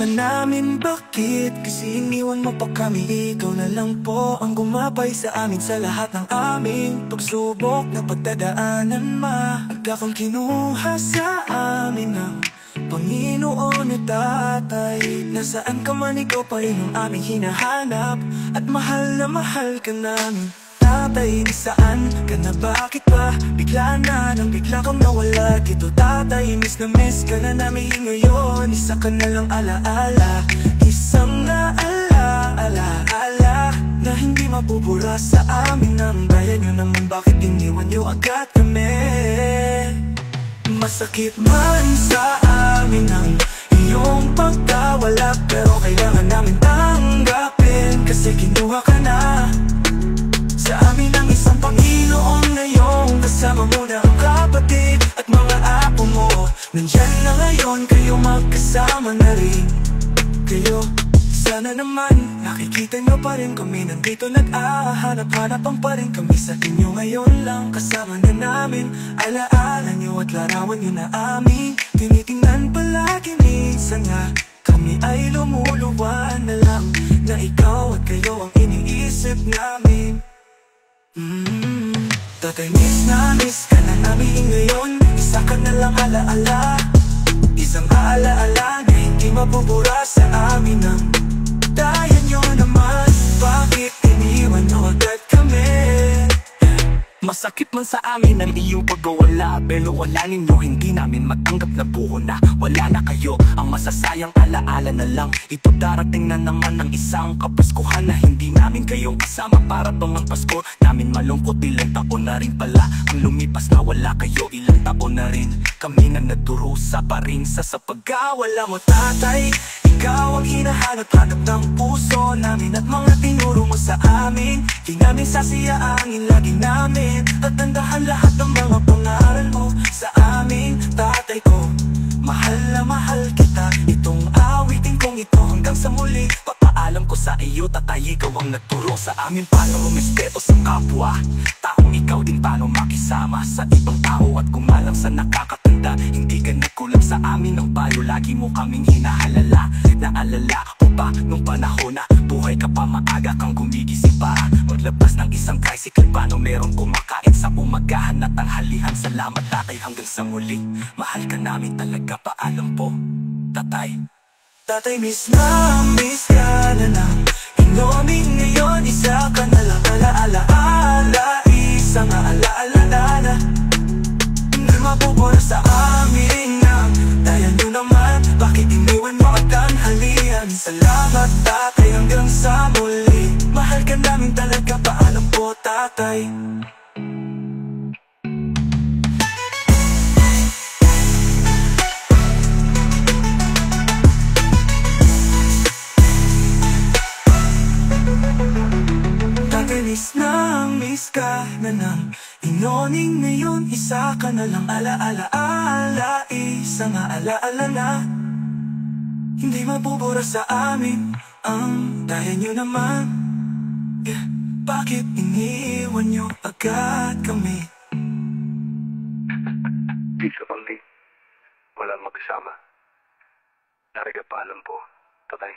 naman namin bakit, kasi iniwan mo pa kami. Ikaw na lang po ang gumabay sa amin sa lahat ng aming pagsubok na pagdadaanan. Maaga kang kinuha sa amin ng Panginoon at Tatay. Nasaan ka man, ikaw pa rin ang aming hinahanap, at mahal na mahal ka namin. Tatay, saan ka na, bakit ba bigla na nang bigla kang nawala dito? Tatay, miss ka na namin ngayon. Isa ka na lang alaala, isang naalaala na hindi mapupura sa amin. Ang bayan nyo naman, bakit iniwan nyo agad kami? Masakit man sa amin ang iyong pagkawala, pero kailangan namin tanggapin, kasi kinuha ka na sa amin ang isang Panginoon ngayon. Kasama mo na ang kapatid at mga apo mo. Nandyan na ngayon, kayo magkasama na rin kayo. Sana naman nakikita nyo pa rin kami nandito, nag-ahanap-hanapan pa rin kami sa inyo. Ngayon lang kasama na namin, alaala nyo at larawan nyo na aming tinitingnan palagi. Minsan nga kami ay lumuluwan na lang, na ikaw at kayo ang iniisip namin. Tatay, miss ka na namin ngayon. Isa ka na lang alaala, isang alaala na hindi mabubura sa amin. Ang daya nyo naman, bakit iniwan nyo agad kami? Masakit man sa amin ang iyong pagwawala, pero wala ninyo, hindi namin matanggap na buo na wala na kayo. Ang masasayang alaala na lang, ito darating na naman ang isang kapaskuhan na hindi namin kayong kasama. Para bang ang Pasko namin malungkot, ilang taon na rin pala ang lumipas na wala kayo. Ilang taon na rin kami na nagdurusa pa rin sa pagkawala mo. Tatay, ikaw ang hinahanap-hanap ng puso namin, at mga tinuro mo sa amin, di namin sasiyaangin lagi namin. At tandahan lahat ng mga pangaral mo sa amin. Tatay ko, mahal na mahal kita. Itong awitin kong ito hanggang sa muli. Papaalam ko sa iyo, tatay, ikaw ang nagturo sa amin paano rumispeto sa kapwa. Taong ikaw din paano makisama sa ibang tao at kumalang sa nakakatanda. Hindi ka nagkulang sa amin ng payo, lagi mo kaming hinahalala. Naalala ko pa nung panahon na buhay ka pa, maaga kang gumigising para maglabas ng isang tricycle. Paano meron kumakain sa umagahan at tanghalian. Salamat tatay, hanggang sa muli, mahal ka namin talaga. Paalam po, tatay. Tatay, miss ka na ng inoming ngayon. Isa ka na lang alaala, isang alaala na hindi mapupura sa amin. Ang daya nyo naman, bakit iniwan mo at tanghalian. Salamat tatay, hanggang sa muli, mahal ka namin talaga. Paalam po tatay. Miss ka na ng inoning ngayon. Isa ka na lang alaala, isang alaala na hindi mabubura sa amin. Ang daya nyo naman, bakit iniwan nyo agad kami? Di sa pangli, walang magkasama. Nariga paalam po, tatay.